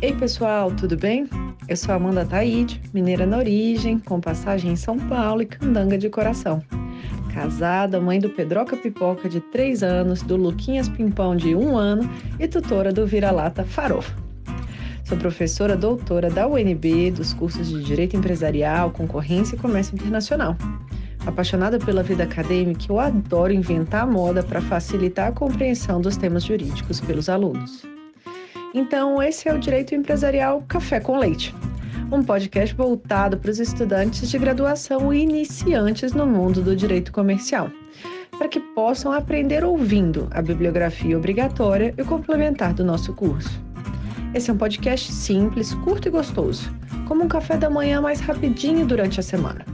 Ei pessoal, tudo bem? Eu sou Amanda Taide, mineira na origem, com passagem em São Paulo e candanga de coração. Casada, mãe do Pedroca Pipoca de 3 anos, do Luquinhas Pimpão de 1 ano e tutora do Vira-Lata Farofa. Sou professora doutora da UNB, dos cursos de Direito Empresarial, Concorrência e Comércio Internacional. Apaixonada pela vida acadêmica, eu adoro inventar moda para facilitar a compreensão dos temas jurídicos pelos alunos. Então, esse é o Direito Empresarial Café com Leite, um podcast voltado para os estudantes de graduação e iniciantes no mundo do direito comercial, para que possam aprender ouvindo a bibliografia obrigatória e complementar do nosso curso. Esse é um podcast simples, curto e gostoso, como um café da manhã mais rapidinho durante a semana.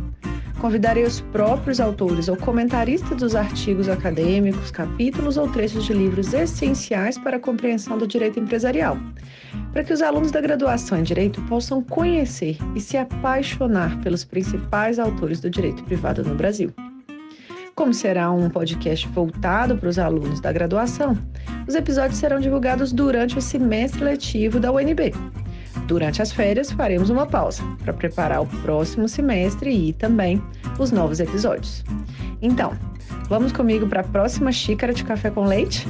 Convidarei os próprios autores ou comentaristas dos artigos acadêmicos, capítulos ou trechos de livros essenciais para a compreensão do direito empresarial, para que os alunos da graduação em Direito possam conhecer e se apaixonar pelos principais autores do direito privado no Brasil. Como será um podcast voltado para os alunos da graduação, os episódios serão divulgados durante o semestre letivo da UNB. Durante as férias, faremos uma pausa para preparar o próximo semestre e também os novos episódios. Então, vamos comigo para a próxima xícara de café com leite?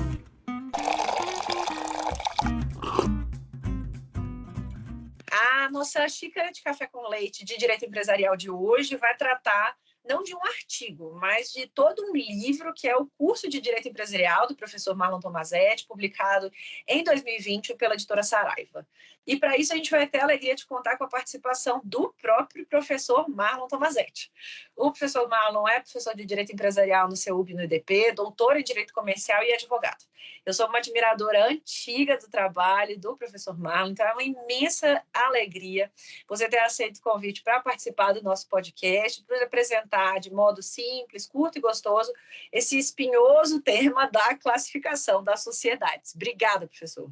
A nossa xícara de café com leite de direito empresarial de hoje vai tratar não de um artigo, mas de todo um livro que é o curso de Direito Empresarial do professor Marlon Tomazetti, publicado em 2020 pela editora Saraiva. E para isso a gente vai ter a alegria de contar com a participação do próprio professor Marlon Tomazetti. O professor Marlon é professor de Direito Empresarial no CEUB e no IDP, doutor em Direito Comercial e advogado. Eu sou uma admiradora antiga do trabalho do professor Marlon, então é uma imensa alegria você ter aceito o convite para participar do nosso podcast, para apresentar de modo simples, curto e gostoso esse espinhoso tema da classificação das sociedades. Obrigada, professor.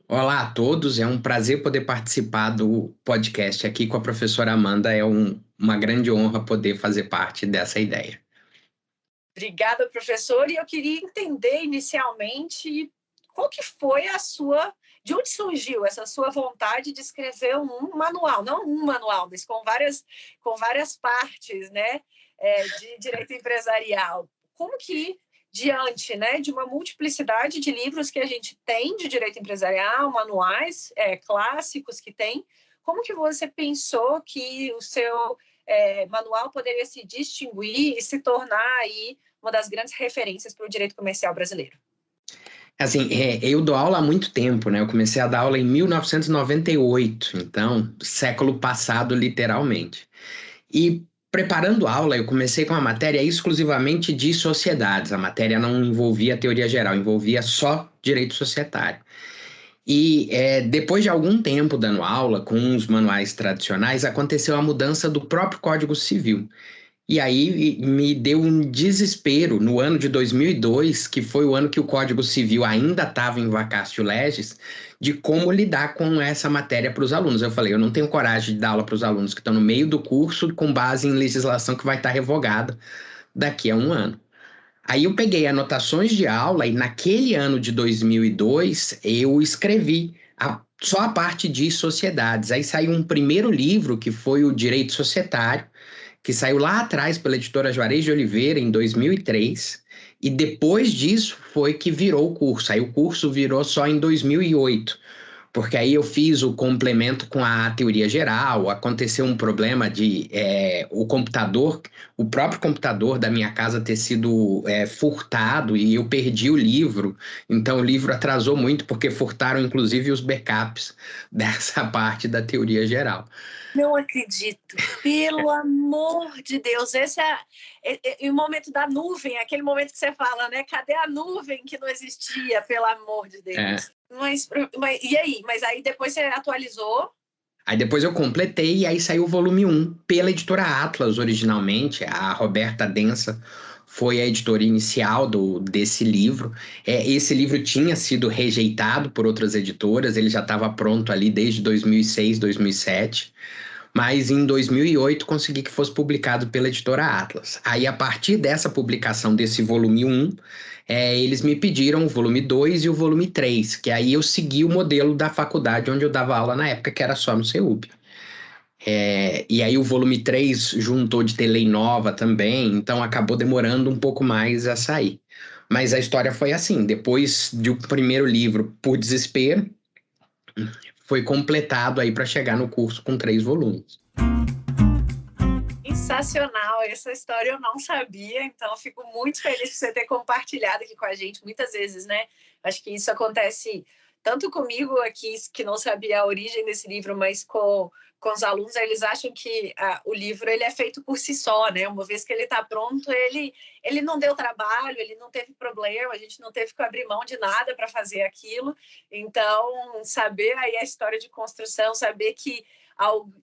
Olá a todos, é um prazer poder participar do podcast aqui com a professora Amanda, uma grande honra poder fazer parte dessa ideia. Obrigada, professor, e eu queria entender inicialmente qual que foi de onde surgiu essa sua vontade de escrever um manual, não um manual, mas com várias partes, né, de direito empresarial. Como que, diante, né, de uma multiplicidade de livros que a gente tem de direito empresarial, manuais clássicos que tem, como que você pensou que o seu manual poderia se distinguir e se tornar aí uma das grandes referências para o direito comercial brasileiro? Assim, eu dou aula há muito tempo, né? Eu comecei a dar aula em 1998, então, século passado, literalmente. E preparando aula, eu comecei com uma matéria exclusivamente de sociedades. A matéria não envolvia teoria geral, envolvia só direito societário. E depois de algum tempo dando aula com os manuais tradicionais, aconteceu a mudança do próprio Código Civil. E aí me deu um desespero no ano de 2002, que foi o ano que o Código Civil ainda estava em vacatio legis, de como lidar com essa matéria para os alunos. Eu falei, eu não tenho coragem de dar aula para os alunos que estão no meio do curso com base em legislação que vai estar revogada daqui a um ano. Aí eu peguei anotações de aula e naquele ano de 2002 eu escrevi só a parte de sociedades. Aí saiu um primeiro livro que foi o Direito Societário, que saiu lá atrás pela editora Juarez de Oliveira em 2003, e depois disso foi que virou o curso. Aí o curso virou só em 2008, porque aí eu fiz o complemento com a teoria geral, aconteceu um problema de o próprio computador da minha casa ter sido furtado e eu perdi o livro, então o livro atrasou muito porque furtaram inclusive os backups dessa parte da teoria geral. Não acredito, pelo amor de Deus, esse é o momento da nuvem, aquele momento que você fala, né? Cadê a nuvem que não existia, pelo amor de Deus? Mas e aí? Mas aí depois você atualizou? Aí depois eu completei e aí saiu o volume 1 pela editora Atlas originalmente, a Roberta Densa foi a editora inicial desse livro. Esse livro tinha sido rejeitado por outras editoras, ele já estava pronto ali desde 2006, 2007, mas em 2008 consegui que fosse publicado pela editora Atlas. Aí, a partir dessa publicação desse volume 1, eles me pediram o volume 2 e o volume 3, que aí eu segui o modelo da faculdade onde eu dava aula na época, que era só no CEUB. E aí o volume 3 juntou de ter lei nova também, então acabou demorando um pouco mais a sair. Mas a história foi assim, depois do primeiro livro, por desespero, foi completado aí para chegar no curso com 3 volumes. Sensacional, essa história eu não sabia, então fico muito feliz por você ter compartilhado aqui com a gente muitas vezes, né? Acho que isso acontece tanto comigo aqui, que não sabia a origem desse livro, mas com os alunos, eles acham que o livro ele é feito por si só, né? Uma vez que ele está pronto, ele não deu trabalho, ele não teve problema, a gente não teve que abrir mão de nada para fazer aquilo. Então, saber aí a história de construção, saber que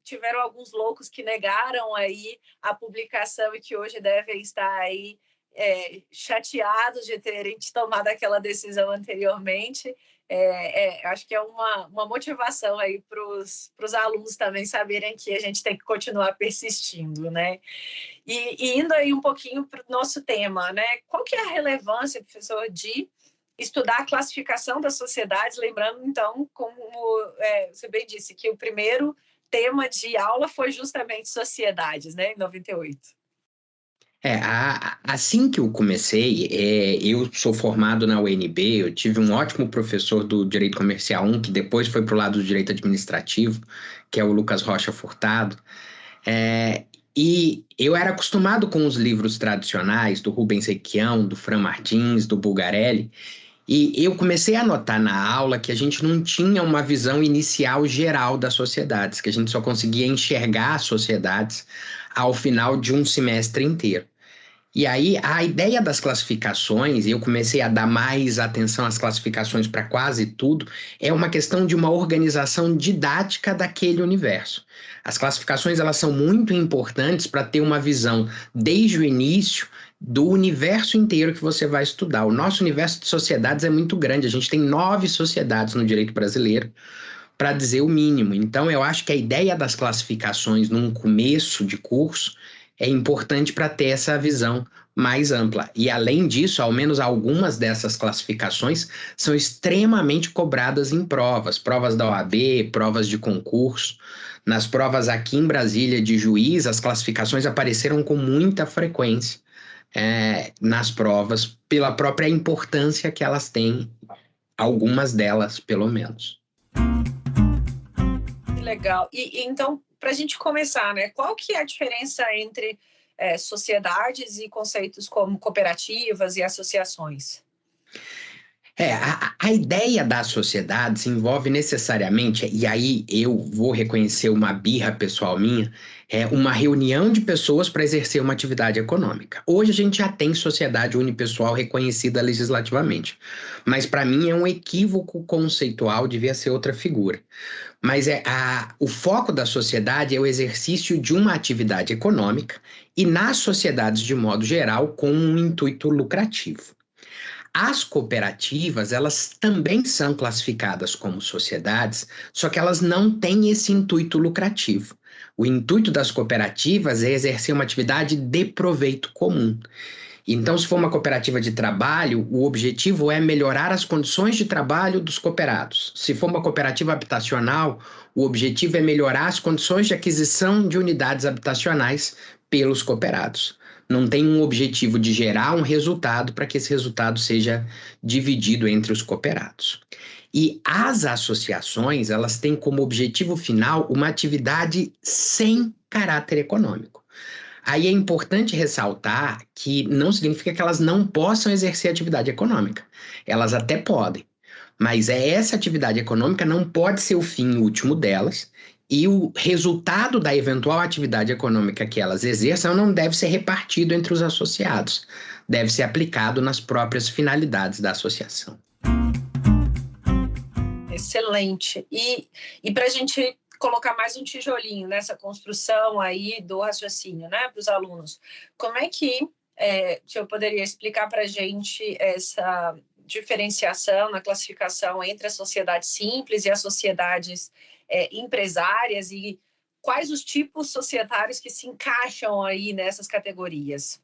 tiveram alguns loucos que negaram aí a publicação e que hoje devem estar aí chateados de terem tomado aquela decisão anteriormente. Acho que é uma motivação aí para os alunos também saberem que a gente tem que continuar persistindo, né? E indo aí um pouquinho para o nosso tema, né? Qual que é a relevância, professor, de estudar a classificação das sociedades, lembrando, então, como você bem disse, que o primeiro tema de aula foi justamente sociedades, né, em 98. Assim que eu comecei, eu sou formado na UNB, eu tive um ótimo professor do Direito Comercial 1, que depois foi para o lado do Direito Administrativo, que é o Lucas Rocha Furtado, e eu era acostumado com os livros tradicionais do Rubens Requião, do Fran Martins, do Bulgarelli, e eu comecei a notar na aula que a gente não tinha uma visão inicial geral das sociedades, que a gente só conseguia enxergar as sociedades ao final de um semestre inteiro. E aí a ideia das classificações, e eu comecei a dar mais atenção às classificações para quase tudo, é uma questão de uma organização didática daquele universo. As classificações elas são muito importantes para ter uma visão desde o início do universo inteiro que você vai estudar. O nosso universo de sociedades é muito grande, a gente tem 9 sociedades no direito brasileiro, para dizer o mínimo. Então, eu acho que a ideia das classificações num começo de curso é importante para ter essa visão mais ampla. E, além disso, ao menos algumas dessas classificações são extremamente cobradas em provas da OAB, provas de concurso. Nas provas aqui em Brasília de juiz, as classificações apareceram com muita frequência nas provas, pela própria importância que elas têm, algumas delas, pelo menos. Legal. E então, para a gente começar, né? Qual que é a diferença entre sociedades e conceitos como cooperativas e associações? A ideia das sociedades envolve necessariamente, e aí eu vou reconhecer uma birra pessoal minha, uma reunião de pessoas para exercer uma atividade econômica. Hoje a gente já tem sociedade unipessoal reconhecida legislativamente, mas para mim é um equívoco conceitual, devia ser outra figura. Mas o foco da sociedade é o exercício de uma atividade econômica e nas sociedades de modo geral com um intuito lucrativo. As cooperativas, elas também são classificadas como sociedades, só que elas não têm esse intuito lucrativo. O intuito das cooperativas é exercer uma atividade de proveito comum. Então, se for uma cooperativa de trabalho, o objetivo é melhorar as condições de trabalho dos cooperados. Se for uma cooperativa habitacional, o objetivo é melhorar as condições de aquisição de unidades habitacionais pelos cooperados. Não tem um objetivo de gerar um resultado para que esse resultado seja dividido entre os cooperados. E as associações, elas têm como objetivo final uma atividade sem caráter econômico. Aí é importante ressaltar que não significa que elas não possam exercer atividade econômica. Elas até podem, mas essa atividade econômica não pode ser o fim último delas, e o resultado da eventual atividade econômica que elas exerçam não deve ser repartido entre os associados, deve ser aplicado nas próprias finalidades da associação. Excelente. E para a gente colocar mais um tijolinho nessa construção aí do raciocínio, né, para os alunos, como é que eu poderia explicar para a gente essa diferenciação na classificação entre a sociedade simples e as sociedades empresárias, e quais os tipos societários que se encaixam aí nessas categorias?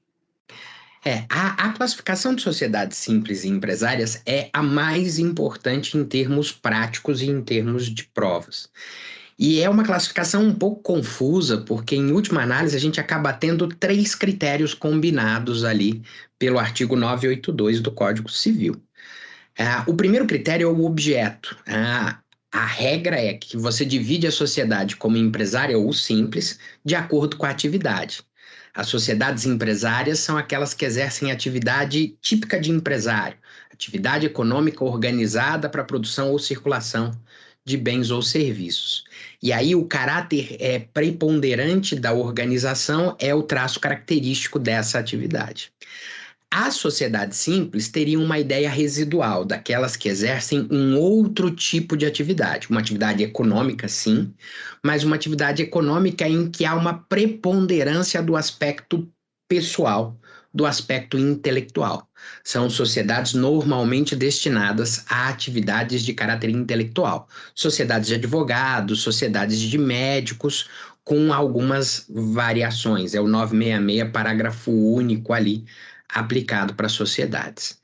A classificação de sociedades simples e empresárias é a mais importante em termos práticos e em termos de provas. E é uma classificação um pouco confusa, porque, em última análise, a gente acaba tendo 3 critérios combinados ali pelo artigo 982 do Código Civil. O primeiro critério é o objeto. A regra é que você divide a sociedade como empresária ou simples de acordo com a atividade. As sociedades empresárias são aquelas que exercem atividade típica de empresário, atividade econômica organizada para produção ou circulação de bens ou serviços. E aí o caráter preponderante da organização é o traço característico dessa atividade. As sociedades simples teriam uma ideia residual, daquelas que exercem um outro tipo de atividade. Uma atividade econômica, sim, mas uma atividade econômica em que há uma preponderância do aspecto pessoal, do aspecto intelectual. São sociedades normalmente destinadas a atividades de caráter intelectual. Sociedades de advogados, sociedades de médicos, com algumas variações. É o 966, parágrafo único ali, aplicado para sociedades.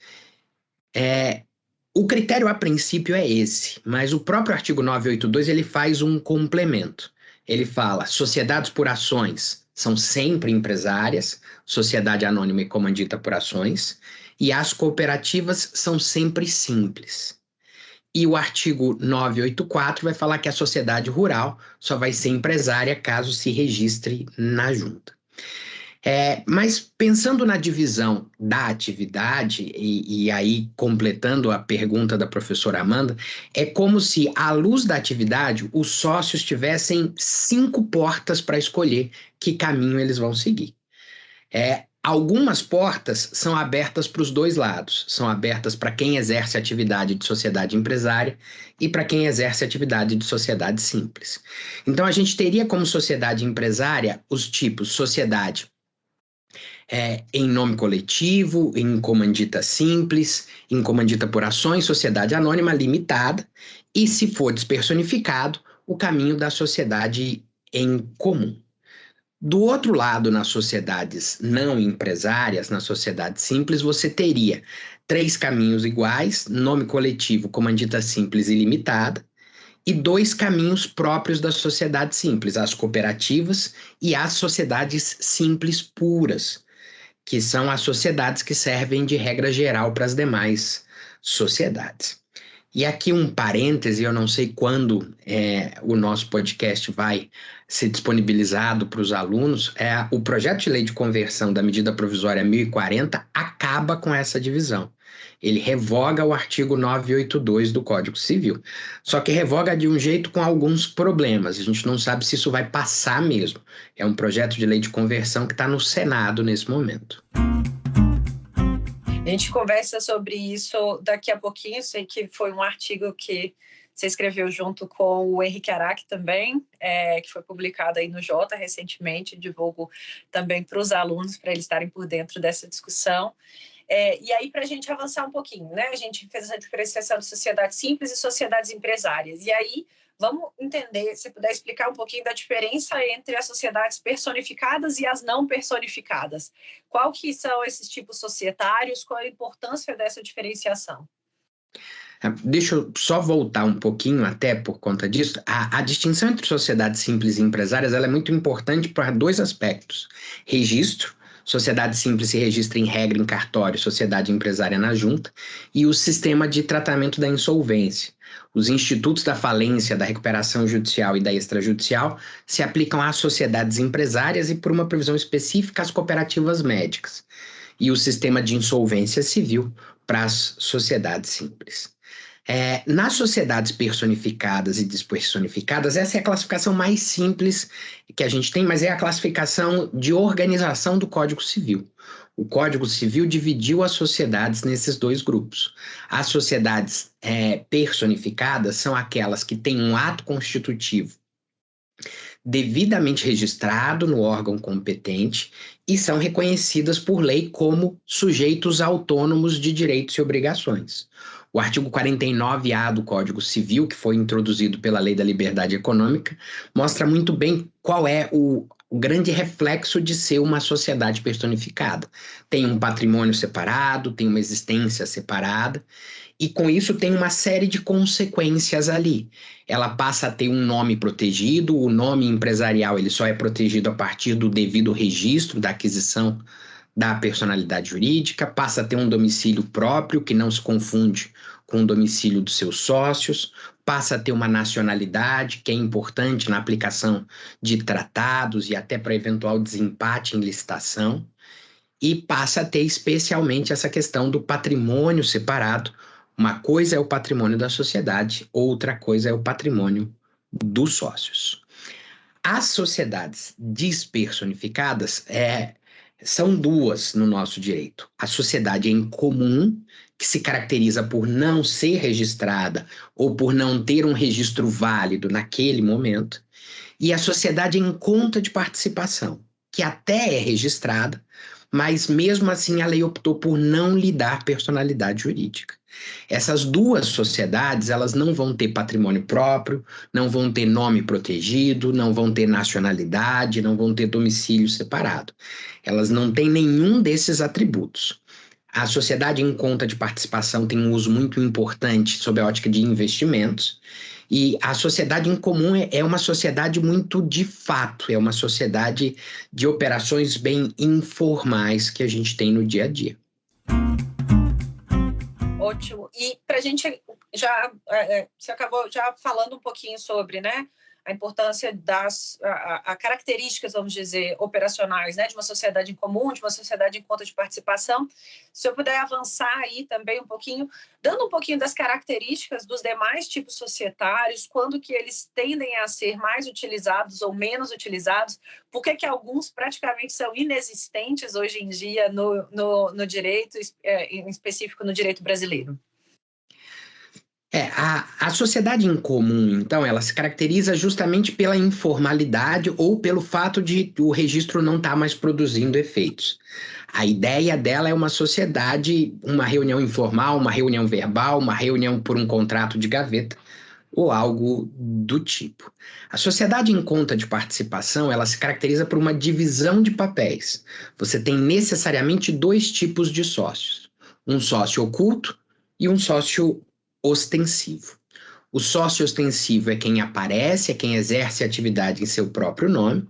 O critério a princípio é esse, mas o próprio artigo 982 ele faz um complemento. Ele fala: sociedades por ações são sempre empresárias, sociedade anônima e comandita por ações, e as cooperativas são sempre simples. E o artigo 984 vai falar que a sociedade rural só vai ser empresária caso se registre na junta. Mas pensando na divisão da atividade, e aí completando a pergunta da professora Amanda, é como se, à luz da atividade, os sócios tivessem 5 portas para escolher que caminho eles vão seguir. Algumas portas são abertas para os 2 lados, são abertas para quem exerce atividade de sociedade empresária e para quem exerce atividade de sociedade simples. Então a gente teria como sociedade empresária os tipos sociedade em nome coletivo, em comandita simples, em comandita por ações, sociedade anônima limitada, e, se for despersonificado, o caminho da sociedade em comum. Do outro lado, nas sociedades não empresárias, na sociedade simples, você teria 3 caminhos iguais: nome coletivo, comandita simples e limitada, e 2 caminhos próprios da sociedade simples: as cooperativas e as sociedades simples puras, que são as sociedades que servem de regra geral para as demais sociedades. E aqui um parêntese, eu não sei quando o nosso podcast vai ser disponibilizado para os alunos, o projeto de lei de conversão da medida provisória 1040 acaba com essa divisão. Ele revoga o artigo 982 do Código Civil. Só que revoga de um jeito com alguns problemas. A gente não sabe se isso vai passar mesmo. É um projeto de lei de conversão que está no Senado nesse momento. A gente conversa sobre isso daqui a pouquinho. Sei que foi um artigo que você escreveu junto com o Henrique Araque também, que foi publicado aí no Jota recentemente. Divulgo também para os alunos, para eles estarem por dentro dessa discussão. E aí, para a gente avançar um pouquinho, né? A gente fez essa diferenciação de sociedades simples e sociedades empresárias. E aí, vamos entender, se puder explicar um pouquinho da diferença entre as sociedades personificadas e as não personificadas. Qual que são esses tipos societários? Qual a importância dessa diferenciação? Deixa eu só voltar um pouquinho até por conta disso. A distinção entre sociedades simples e empresárias ela é muito importante para 2 aspectos: registro. Sociedade simples se registra em regra em cartório, sociedade empresária na junta, e o sistema de tratamento da insolvência. Os institutos da falência, da recuperação judicial e da extrajudicial se aplicam às sociedades empresárias e, por uma previsão específica, às cooperativas médicas. E o sistema de insolvência civil para as sociedades simples. Nas sociedades personificadas e despersonificadas, essa é a classificação mais simples que a gente tem, mas é a classificação de organização do Código Civil. O Código Civil dividiu as sociedades nesses 2 grupos. As sociedades personificadas são aquelas que têm um ato constitutivo devidamente registrado no órgão competente e são reconhecidas por lei como sujeitos autônomos de direitos e obrigações. O artigo 49A do Código Civil, que foi introduzido pela Lei da Liberdade Econômica, mostra muito bem qual é o grande reflexo de ser uma sociedade personificada. Tem um patrimônio separado, tem uma existência separada, e com isso tem uma série de consequências ali. Ela passa a ter um nome protegido, o nome empresarial ele só é protegido a partir do devido registro da aquisição da personalidade jurídica, passa a ter um domicílio próprio, que não se confunde com o domicílio dos seus sócios, passa a ter uma nacionalidade, que é importante na aplicação de tratados e até para eventual desempate em licitação, e passa a ter especialmente essa questão do patrimônio separado. Uma coisa é o patrimônio da sociedade, outra coisa é o patrimônio dos sócios. As sociedades despersonificadas são duas no nosso direito. A sociedade em comum, que se caracteriza por não ser registrada ou por não ter um registro válido naquele momento, e a sociedade em conta de participação, que até é registrada, mas mesmo assim a lei optou por não lhe dar personalidade jurídica. Essas duas sociedades, elas não vão ter patrimônio próprio, não vão ter nome protegido, não vão ter nacionalidade, não vão ter domicílio separado. Elas não têm nenhum desses atributos. A sociedade em conta de participação tem um uso muito importante sob a ótica de investimentos, e a sociedade em comum é uma sociedade muito de fato, é uma sociedade de operações bem informais que a gente tem no dia a dia. Ótimo. E para a gente já, você acabou já falando um pouquinho sobre, né, a importância das características, vamos dizer, operacionais, né, de uma sociedade em comum, de uma sociedade em conta de participação. Se eu puder avançar aí também um pouquinho, dando um pouquinho das características dos demais tipos societários, quando que eles tendem a ser mais utilizados ou menos utilizados, por que alguns praticamente são inexistentes hoje em dia no direito, em específico no direito brasileiro. A sociedade em comum, então, ela se caracteriza justamente pela informalidade ou pelo fato de o registro não estar mais produzindo efeitos. A ideia dela é uma sociedade, uma reunião informal, uma reunião verbal, uma reunião por um contrato de gaveta ou algo do tipo. A sociedade em conta de participação, ela se caracteriza por uma divisão de papéis. Você tem necessariamente dois tipos de sócios, um sócio oculto e um sócio ostensivo. O sócio ostensivo é quem aparece, é quem exerce atividade em seu próprio nome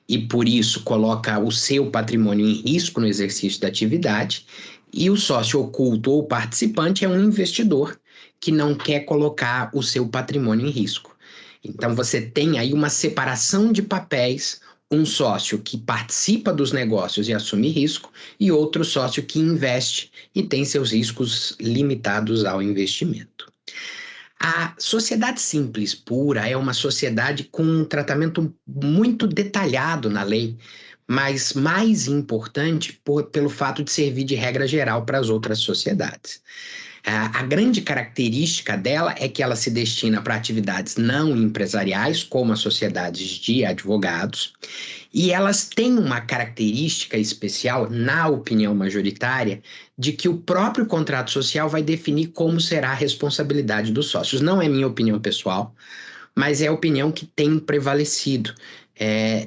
e, por isso, coloca o seu patrimônio em risco no exercício da atividade. E o sócio oculto ou participante é um investidor que não quer colocar o seu patrimônio em risco. Então, você tem aí uma separação de papéis, um sócio que participa dos negócios e assume risco, e outro sócio que investe e tem seus riscos limitados ao investimento. A sociedade simples pura é uma sociedade com um tratamento muito detalhado na lei, mas mais importante pelo fato de servir de regra geral para as outras sociedades. A grande característica dela é que ela se destina para atividades não empresariais, como as sociedades de advogados, e elas têm uma característica especial, na opinião majoritária, de que o próprio contrato social vai definir como será a responsabilidade dos sócios. Não é minha opinião pessoal, mas é a opinião que tem prevalecido,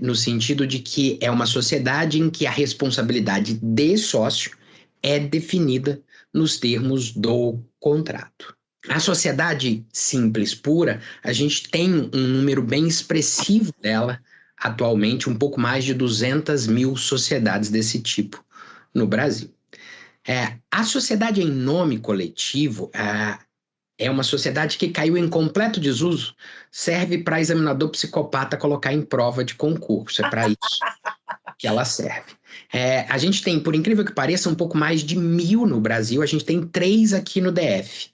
no sentido de que é uma sociedade em que a responsabilidade de sócio é definida nos termos do contrato. A sociedade simples pura, a gente tem um número bem expressivo dela atualmente, um pouco mais de 200 mil sociedades desse tipo no Brasil. A sociedade em nome coletivo é uma sociedade que caiu em completo desuso, serve para examinador psicopata colocar em prova de concurso, é para isso que ela serve. A gente tem, por incrível que pareça, um pouco mais de 1.000 no Brasil, a gente tem 3 aqui no DF.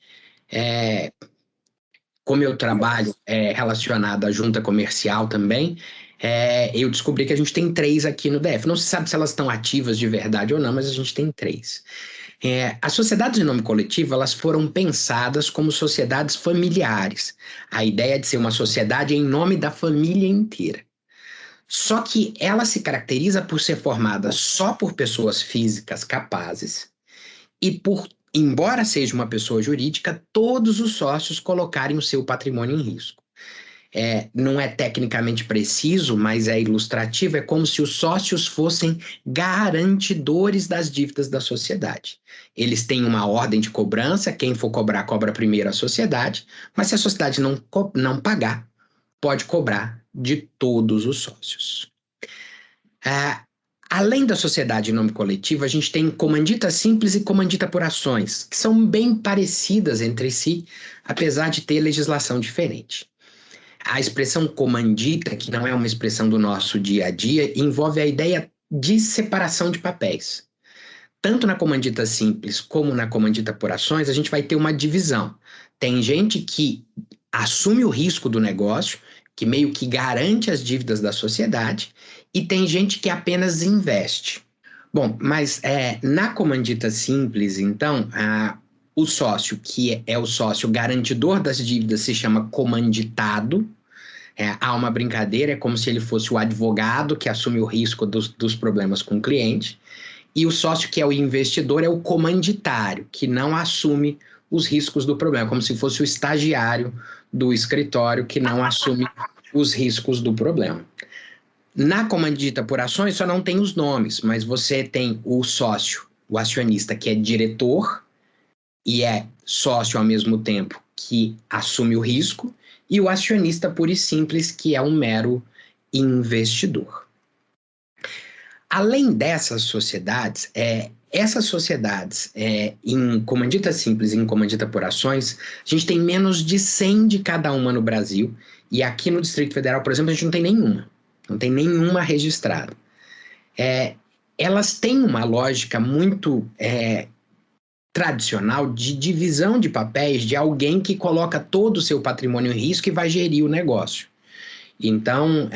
Como eu trabalho relacionado à junta comercial também, eu descobri que a gente tem 3 aqui no DF. Não se sabe se elas estão ativas de verdade ou não, mas a gente tem 3. As sociedades em nome coletivo, elas foram pensadas como sociedades familiares. A ideia de ser uma sociedade em nome da família inteira. Só que ela se caracteriza por ser formada só por pessoas físicas capazes e por embora seja uma pessoa jurídica, todos os sócios colocarem o seu patrimônio em risco. Não é tecnicamente preciso, mas é ilustrativo, é como se os sócios fossem garantidores das dívidas da sociedade. Eles têm uma ordem de cobrança, quem for cobrar, cobra primeiro a sociedade, mas se a sociedade não pagar, pode cobrar de todos os sócios. Além da sociedade em nome coletivo, a gente tem comandita simples e comandita por ações, que são bem parecidas entre si, apesar de ter legislação diferente. A expressão comandita, que não é uma expressão do nosso dia a dia, envolve a ideia de separação de papéis. Tanto na comandita simples como na comandita por ações, a gente vai ter uma divisão. Tem gente que assume o risco do negócio, que meio que garante as dívidas da sociedade, e tem gente que apenas investe. Bom, mas na comandita simples, então, o sócio que é o sócio garantidor das dívidas se chama comanditado. Há uma brincadeira, é como se ele fosse o advogado que assume o risco dos problemas com o cliente. E o sócio que é o investidor é o comanditário, que não assume os riscos do problema, como se fosse o estagiário do escritório que não assume os riscos do problema. Na comandita por ações só não tem os nomes, mas você tem o sócio, o acionista, que é diretor e é sócio ao mesmo tempo que assume o risco, e o acionista puro e simples, que é um mero investidor. Além dessas sociedades, em comandita simples e em comandita por ações, a gente tem menos de 100 de cada uma no Brasil, e aqui no Distrito Federal, por exemplo, a gente não tem nenhuma registrada. Elas têm uma lógica muito tradicional de divisão de papéis de alguém que coloca todo o seu patrimônio em risco e vai gerir o negócio. Então,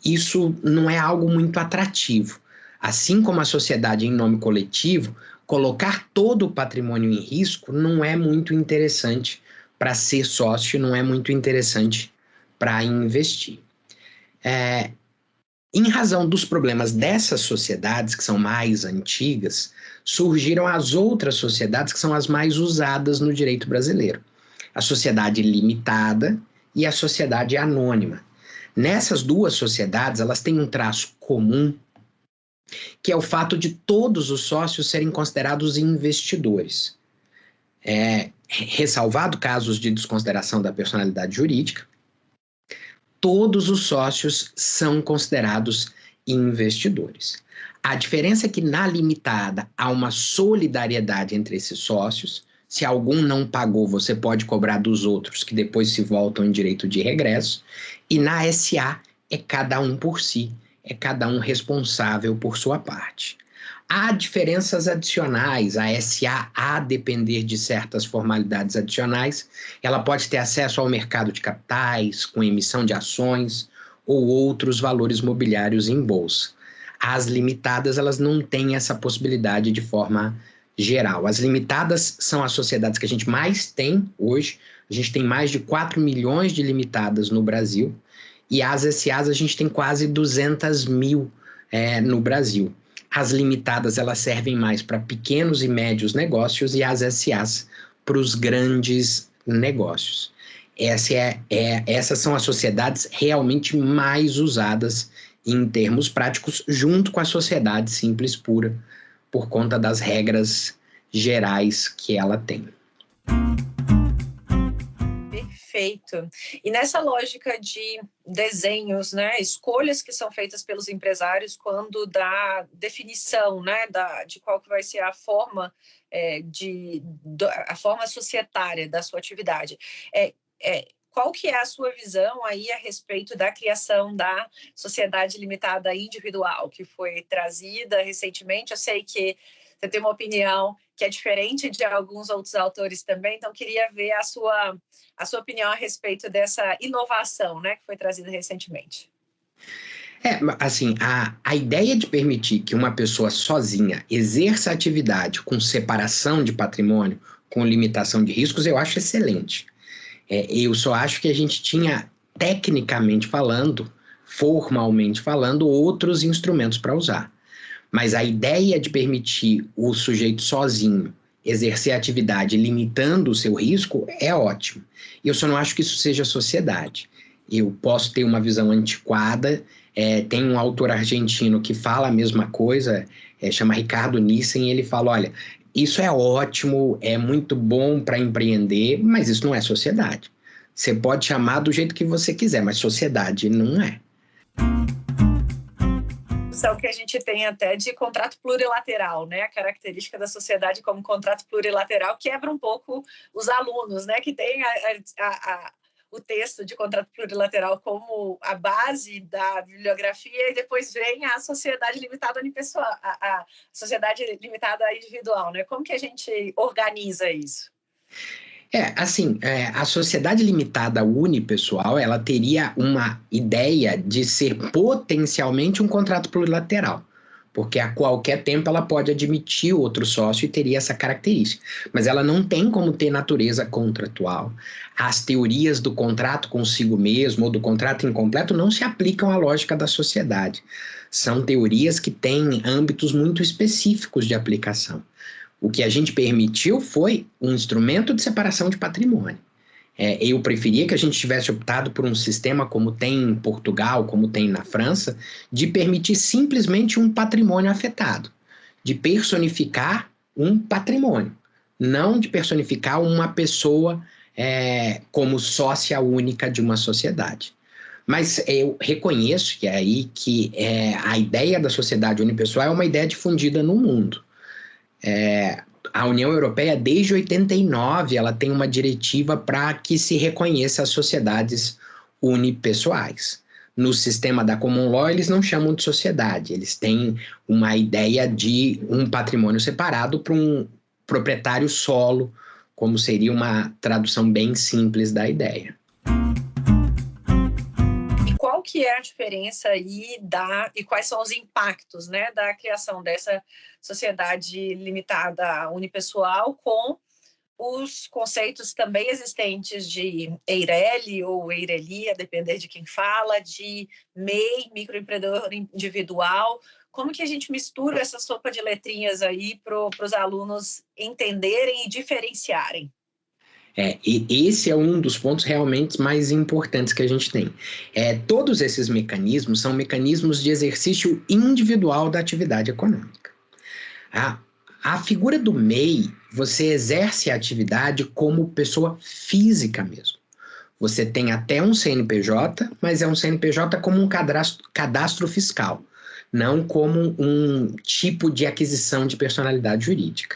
isso não é algo muito atrativo. Assim como a sociedade em nome coletivo, colocar todo o patrimônio em risco não é muito interessante para ser sócio, não é muito interessante para investir. Em razão dos problemas dessas sociedades, que são mais antigas, surgiram as outras sociedades que são as mais usadas no direito brasileiro. A sociedade limitada e a sociedade anônima. Nessas duas sociedades, elas têm um traço comum, que é o fato de todos os sócios serem considerados investidores. Ressalvado casos de desconsideração da personalidade jurídica, todos os sócios são considerados investidores. A diferença é que na limitada há uma solidariedade entre esses sócios. Se algum não pagou, você pode cobrar dos outros, que depois se voltam em direito de regresso. E na SA é cada um por si, é cada um responsável por sua parte. Há diferenças adicionais, a SA, a depender de certas formalidades adicionais, ela pode ter acesso ao mercado de capitais, com emissão de ações ou outros valores mobiliários em bolsa. As limitadas, elas não têm essa possibilidade de forma geral. As limitadas são as sociedades que a gente mais tem hoje, a gente tem mais de 4 milhões de limitadas no Brasil, e as SAs a gente tem quase 200 mil no Brasil. As limitadas, elas servem mais para pequenos e médios negócios e as SAs para os grandes negócios. Essas são as sociedades realmente mais usadas em termos práticos, junto com a sociedade simples pura, por conta das regras gerais que ela tem. Perfeito. E nessa lógica de desenhos, né, escolhas que são feitas pelos empresários quando dá definição, né, de qual que vai ser a forma, a forma societária da sua atividade. Qual que é a sua visão aí a respeito da criação da sociedade limitada individual, que foi trazida recentemente? Eu sei que você tem uma opinião que é diferente de alguns outros autores também, então queria ver a sua opinião a respeito dessa inovação, né, que foi trazida recentemente. Assim, a ideia de permitir que uma pessoa sozinha exerça atividade com separação de patrimônio, com limitação de riscos, eu acho excelente. Eu só acho que a gente tinha, tecnicamente falando, formalmente falando, outros instrumentos para usar. Mas a ideia de permitir o sujeito sozinho exercer a atividade limitando o seu risco, é ótimo. Eu só não acho que isso seja sociedade. Eu posso ter uma visão antiquada. Tem um autor argentino que fala a mesma coisa, chama Ricardo Nissen, e ele fala, olha, isso é ótimo, é muito bom para empreender, mas isso não é sociedade. Você pode chamar do jeito que você quiser, mas sociedade não é. Isso é o que a gente tem até de contrato plurilateral, né? A característica da sociedade como contrato plurilateral quebra um pouco os alunos, né? Que tem o texto de contrato plurilateral como a base da bibliografia e depois vem a sociedade limitada unipessoal, a sociedade limitada individual, né? Como que a gente organiza isso? A sociedade limitada unipessoal, ela teria uma ideia de ser potencialmente um contrato plurilateral, porque a qualquer tempo ela pode admitir outro sócio e teria essa característica, mas ela não tem como ter natureza contratual. As teorias do contrato consigo mesmo ou do contrato incompleto não se aplicam à lógica da sociedade. São teorias que têm âmbitos muito específicos de aplicação. O que a gente permitiu foi um instrumento de separação de patrimônio. Eu preferia que a gente tivesse optado por um sistema como tem em Portugal, como tem na França, de permitir simplesmente um patrimônio afetado, de personificar um patrimônio, não de personificar uma pessoa como sócia única de uma sociedade. Mas eu reconheço que a ideia da sociedade unipessoal é uma ideia difundida no mundo. A União Europeia, desde 89, ela tem uma diretiva para que se reconheça as sociedades unipessoais. No sistema da Common Law, eles não chamam de sociedade, eles têm uma ideia de um patrimônio separado para um proprietário solo, como seria uma tradução bem simples da ideia. Qual que é a diferença aí e quais são os impactos, né, da criação dessa sociedade limitada unipessoal com os conceitos também existentes de EIRELI ou EIRELI, a depender de quem fala, de MEI, microempreendedor individual? Como que a gente mistura essa sopa de letrinhas aí para os alunos entenderem e diferenciarem? E esse é um dos pontos realmente mais importantes que a gente tem. Todos esses mecanismos são mecanismos de exercício individual da atividade econômica. A figura do MEI, você exerce a atividade como pessoa física mesmo. Você tem até um CNPJ, mas é um CNPJ como um cadastro fiscal, não como um tipo de aquisição de personalidade jurídica.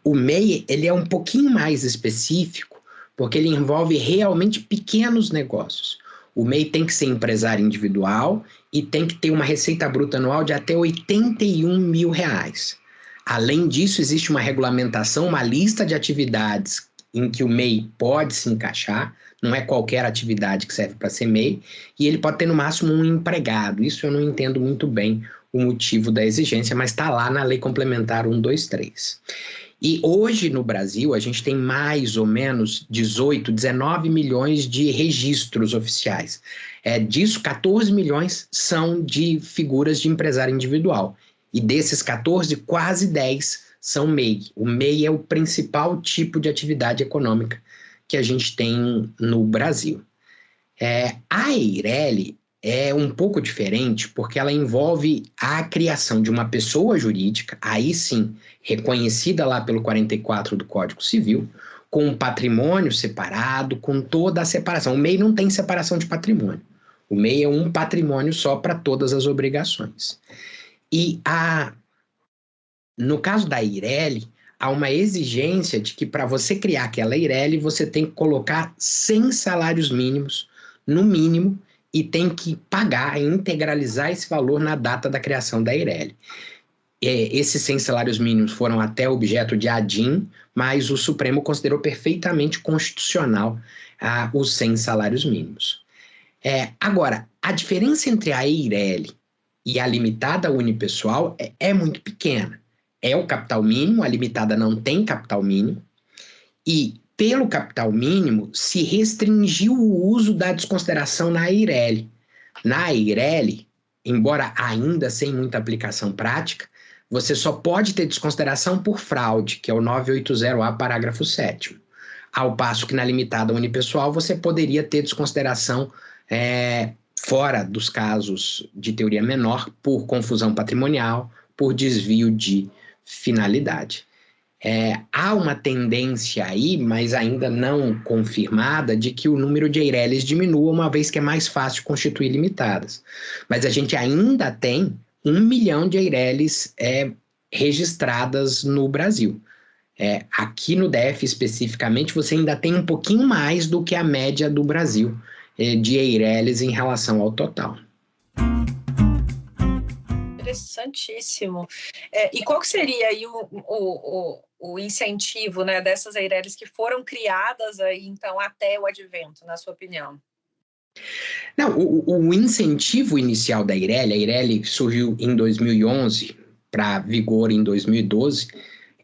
O MEI, ele é um pouquinho mais específico, porque ele envolve realmente pequenos negócios. O MEI tem que ser empresário individual e tem que ter uma receita bruta anual de até R$81 mil. Além disso, existe uma regulamentação, uma lista de atividades em que o MEI pode se encaixar, não é qualquer atividade que serve para ser MEI, e ele pode ter no máximo um empregado. Isso eu não entendo muito bem o motivo da exigência, mas está lá na Lei Complementar 123. E hoje no Brasil a gente tem mais ou menos 18, 19 milhões de registros oficiais. Disso, 14 milhões são de figuras de empresário individual. E desses 14, quase 10 são MEI. O MEI é o principal tipo de atividade econômica que a gente tem no Brasil. A EIRELI é um pouco diferente porque ela envolve a criação de uma pessoa jurídica, aí sim, reconhecida lá pelo 44 do Código Civil, com um patrimônio separado, com toda a separação. O MEI não tem separação de patrimônio. O MEI é um patrimônio só para todas as obrigações. E no caso da EIRELI, há uma exigência de que para você criar aquela EIRELI, você tem que colocar 100 salários mínimos, no mínimo, e tem que pagar, integralizar esse valor na data da criação da EIRELI. Esses 100 salários mínimos foram até objeto de ADIM, mas o Supremo considerou perfeitamente constitucional os 100 salários mínimos. Agora, a diferença entre a EIRELI e a limitada unipessoal é muito pequena. É o capital mínimo, a limitada não tem capital mínimo, e pelo capital mínimo se restringiu o uso da desconsideração na EIRELI. Na EIRELI, embora ainda sem muita aplicação prática, você só pode ter desconsideração por fraude, que é o 980-A, parágrafo 7º. Ao passo que na limitada unipessoal você poderia ter desconsideração fora dos casos de teoria menor por confusão patrimonial, por desvio de finalidade. Há uma tendência aí, mas ainda não confirmada, de que o número de EIRELIs diminua, uma vez que é mais fácil constituir limitadas. Mas a gente ainda tem 1 milhão de EIRELIs registradas no Brasil. Aqui no DF especificamente, você ainda tem um pouquinho mais do que a média do Brasil de EIRELIs em relação ao total. Interessantíssimo. E qual que seria aí o incentivo, né, dessas EIRELIs que foram criadas aí, então, até o advento, na sua opinião? Não, o incentivo inicial da EIRELI, a EIRELI surgiu em 2011, para vigor em 2012,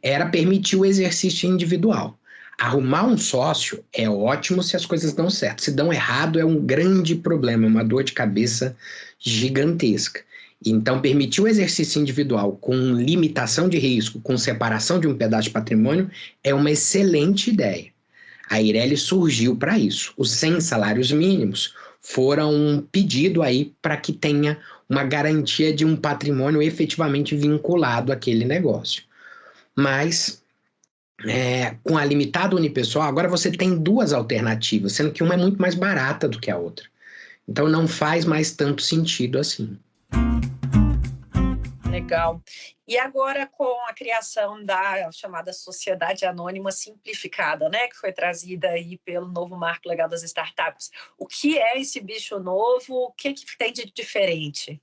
era permitir o exercício individual. Arrumar um sócio é ótimo se as coisas dão certo. Se dão errado é um grande problema, uma dor de cabeça gigantesca. Então, permitir o exercício individual com limitação de risco, com separação de um pedaço de patrimônio, é uma excelente ideia. A EIRELI surgiu para isso. Os 100 salários mínimos foram um pedido aí para que tenha uma garantia de um patrimônio efetivamente vinculado àquele negócio. Mas, com a limitada unipessoal, agora você tem 2 alternativas, sendo que uma é muito mais barata do que a outra. Então, não faz mais tanto sentido assim. Legal. E agora com a criação da chamada Sociedade Anônima Simplificada, né, que foi trazida aí pelo novo Marco Legal das Startups. O que é esse bicho novo? O que tem de diferente?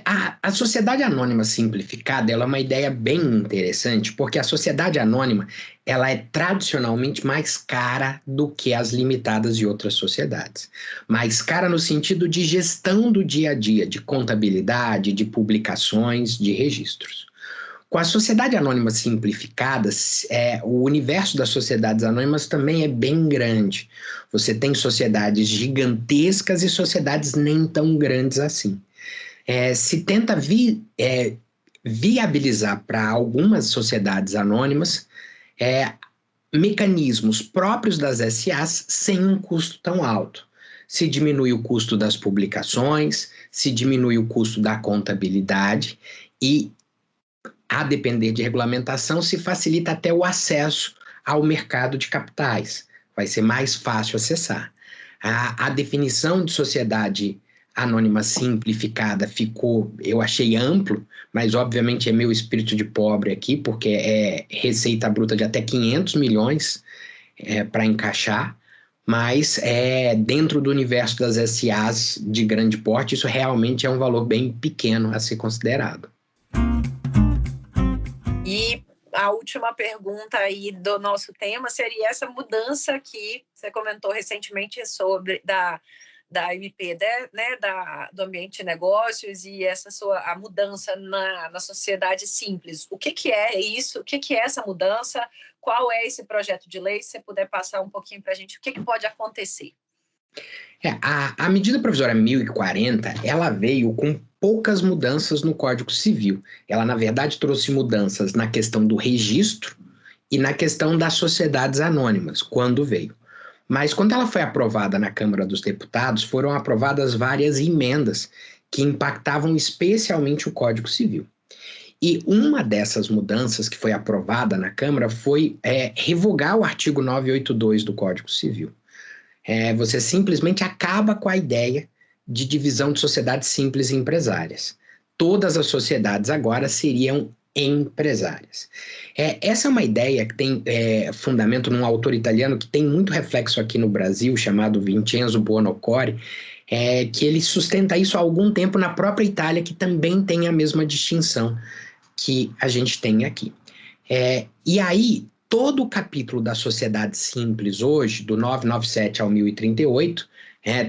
A sociedade anônima simplificada, ela é uma ideia bem interessante, porque a sociedade anônima, ela é tradicionalmente mais cara do que as limitadas de outras sociedades. Mais cara no sentido de gestão do dia a dia, de contabilidade, de publicações, de registros. Com a sociedade anônima simplificada, o universo das sociedades anônimas também é bem grande. Você tem sociedades gigantescas e sociedades nem tão grandes assim. Se tenta viabilizar para algumas sociedades anônimas mecanismos próprios das SAs sem um custo tão alto. Se diminui o custo das publicações, se diminui o custo da contabilidade e, a depender de regulamentação, se facilita até o acesso ao mercado de capitais. Vai ser mais fácil acessar. A definição de sociedade anônima simplificada ficou, eu achei amplo, mas obviamente é meu espírito de pobre aqui, porque é receita bruta de até 500 milhões para encaixar, mas dentro do universo das SAs de grande porte, isso realmente é um valor bem pequeno a ser considerado. E a última pergunta aí do nosso tema seria essa mudança que você comentou recentemente sobre da MP, né, do ambiente de negócios e a mudança na sociedade simples. O que é isso? O que é essa mudança? Qual é esse projeto de lei? Se você puder passar um pouquinho para a gente, o que pode acontecer? A medida provisória 1040, ela veio com poucas mudanças no Código Civil. Ela, na verdade, trouxe mudanças na questão do registro e na questão das sociedades anônimas, quando veio. Mas quando ela foi aprovada na Câmara dos Deputados, foram aprovadas várias emendas que impactavam especialmente o Código Civil. E uma dessas mudanças que foi aprovada na Câmara foi revogar o artigo 982 do Código Civil. Você simplesmente acaba com a ideia de divisão de sociedades simples e empresárias. Todas as sociedades agora seriam empresárias. Essa é uma ideia que tem fundamento num autor italiano que tem muito reflexo aqui no Brasil, chamado Vincenzo Buonocore, que ele sustenta isso há algum tempo na própria Itália, que também tem a mesma distinção que a gente tem aqui. E aí, todo o capítulo da sociedade simples hoje, do 997 ao 1038,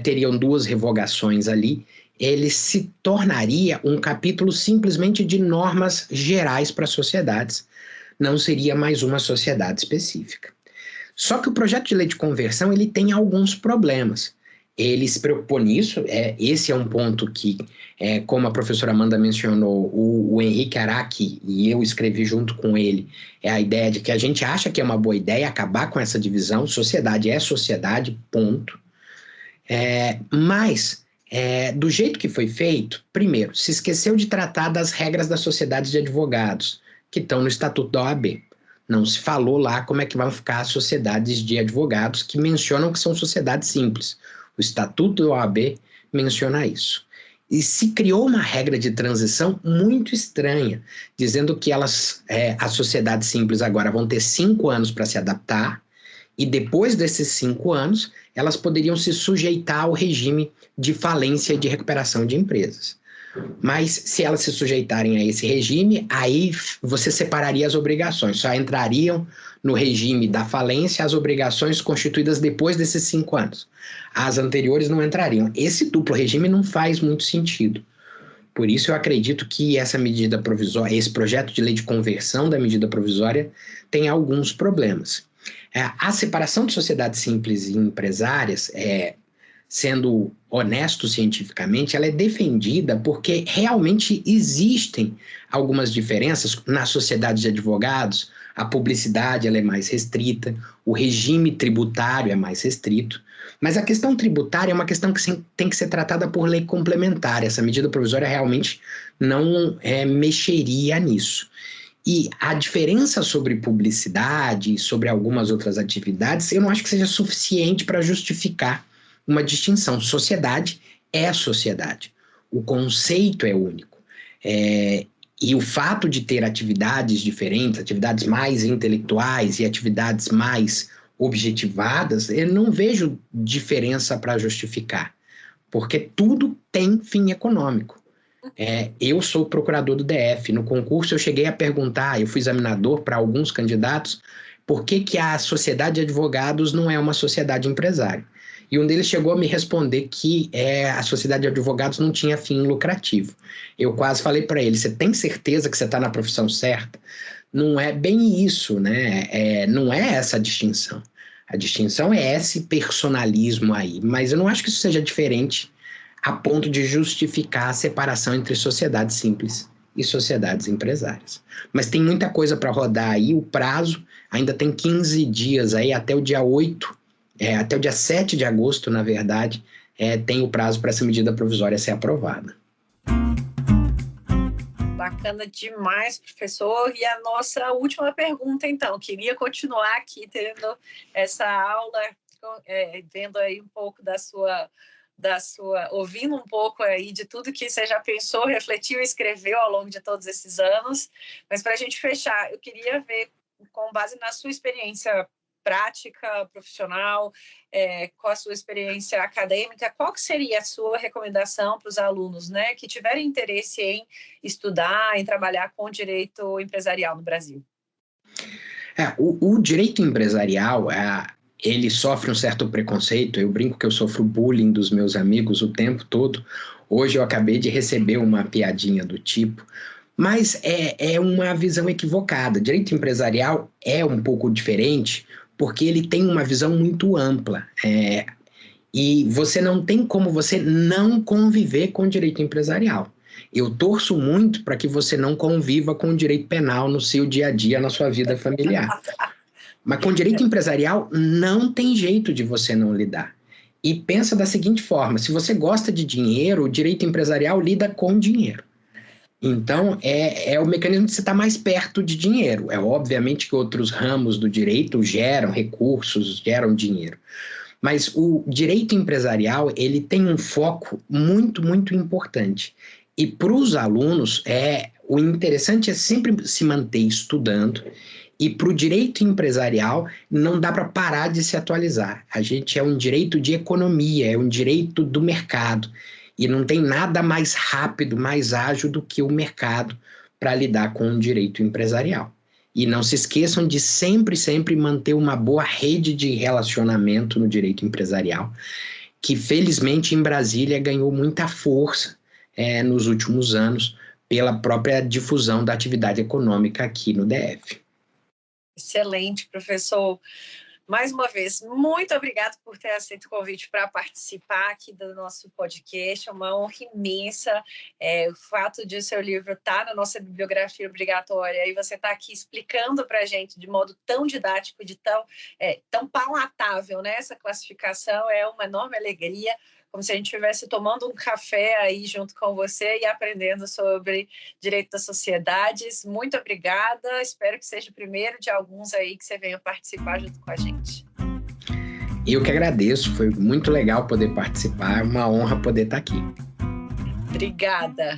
teriam 2 revogações ali, ele se tornaria um capítulo simplesmente de normas gerais para sociedades, não seria mais uma sociedade específica. Só que o projeto de lei de conversão ele tem alguns problemas. ele se preocupou nisso. Esse é um ponto que, como a professora Amanda mencionou, o Henrique Araki e eu escrevi junto com ele, é a ideia de que a gente acha que é uma boa ideia acabar com essa divisão. Sociedade é sociedade, ponto. Mas, do jeito que foi feito, primeiro, se esqueceu de tratar das regras das sociedades de advogados, que estão no Estatuto da OAB. Não se falou lá como é que vão ficar as sociedades de advogados, que mencionam que são sociedades simples. O Estatuto da OAB menciona isso. E se criou uma regra de transição muito estranha, dizendo que as sociedades simples agora vão ter 5 anos para se adaptar, e depois desses 5 anos, elas poderiam se sujeitar ao regime de falência e de recuperação de empresas. Mas se elas se sujeitarem a esse regime, aí você separaria as obrigações. Só entrariam no regime da falência as obrigações constituídas depois desses 5 anos. As anteriores não entrariam. Esse duplo regime não faz muito sentido. Por isso eu acredito que essa medida provisória, esse projeto de lei de conversão da medida provisória tem alguns problemas. A separação de sociedades simples e empresárias, sendo honesto cientificamente, ela é defendida porque realmente existem algumas diferenças. Na sociedade de advogados, a publicidade ela é mais restrita, o regime tributário é mais restrito, mas a questão tributária é uma questão que tem que ser tratada por lei complementar. Essa medida provisória realmente não mexeria nisso. E a diferença sobre publicidade e sobre algumas outras atividades, eu não acho que seja suficiente para justificar uma distinção. Sociedade é sociedade. O conceito é único. E o fato de ter atividades diferentes, atividades mais intelectuais e atividades mais objetivadas, eu não vejo diferença para justificar, porque tudo tem fim econômico. Eu sou procurador do DF. No concurso eu cheguei a perguntar, eu fui examinador para alguns candidatos, por que a sociedade de advogados não é uma sociedade empresária. E um deles chegou a me responder que a sociedade de advogados não tinha fim lucrativo. Eu quase falei para ele, você tem certeza que você está na profissão certa? Não é bem isso, né? Não é essa a distinção. A distinção é esse personalismo aí, mas eu não acho que isso seja diferente a ponto de justificar a separação entre sociedades simples e sociedades empresárias. Mas tem muita coisa para rodar aí, o prazo ainda tem 15 dias aí, até o dia 8, até o dia 7 de agosto, na verdade, tem o prazo para essa medida provisória ser aprovada. Bacana demais, professor. E a nossa última pergunta, então. Queria continuar aqui tendo essa aula, vendo aí um pouco ouvindo um pouco aí de tudo que você já pensou, refletiu e escreveu ao longo de todos esses anos. Mas para a gente fechar, eu queria ver, com base na sua experiência prática, profissional, com a sua experiência acadêmica, qual que seria a sua recomendação para os alunos, né, que tiverem interesse em estudar, em trabalhar com direito empresarial no Brasil? O direito empresarial, ele sofre um certo preconceito. Eu brinco que eu sofro bullying dos meus amigos o tempo todo. Hoje eu acabei de receber uma piadinha do tipo, mas é uma visão equivocada. Direito empresarial é um pouco diferente, porque ele tem uma visão muito ampla. E você não tem como você não conviver com o direito empresarial. Eu torço muito para que você não conviva com o direito penal no seu dia a dia, na sua vida familiar. Mas com direito empresarial não tem jeito de você não lidar. E pensa da seguinte forma, se você gosta de dinheiro, o direito empresarial lida com dinheiro. Então, é o mecanismo de você estar mais perto de dinheiro. Obviamente que outros ramos do direito geram recursos, geram dinheiro. Mas o direito empresarial, ele tem um foco muito, muito importante. E para os alunos, o interessante é sempre se manter estudando. E para o direito empresarial, não dá para parar de se atualizar. A gente é um direito de economia, é um direito do mercado. E não tem nada mais rápido, mais ágil do que o mercado para lidar com o direito empresarial. E não se esqueçam de sempre, sempre manter uma boa rede de relacionamento no direito empresarial, que felizmente em Brasília ganhou muita força nos últimos anos pela própria difusão da atividade econômica aqui no DF. Excelente, professor. Mais uma vez, muito obrigada por ter aceito o convite para participar aqui do nosso podcast. É uma honra imensa. O fato de o seu livro estar na nossa bibliografia obrigatória e você estar aqui explicando para a gente de modo tão didático, tão palatável, né? Essa classificação é uma enorme alegria, como se a gente estivesse tomando um café aí junto com você e aprendendo sobre direito das sociedades. Muito obrigada, espero que seja o primeiro de alguns aí que você venha participar junto com a gente. Eu que agradeço, foi muito legal poder participar, é uma honra poder estar aqui. Obrigada.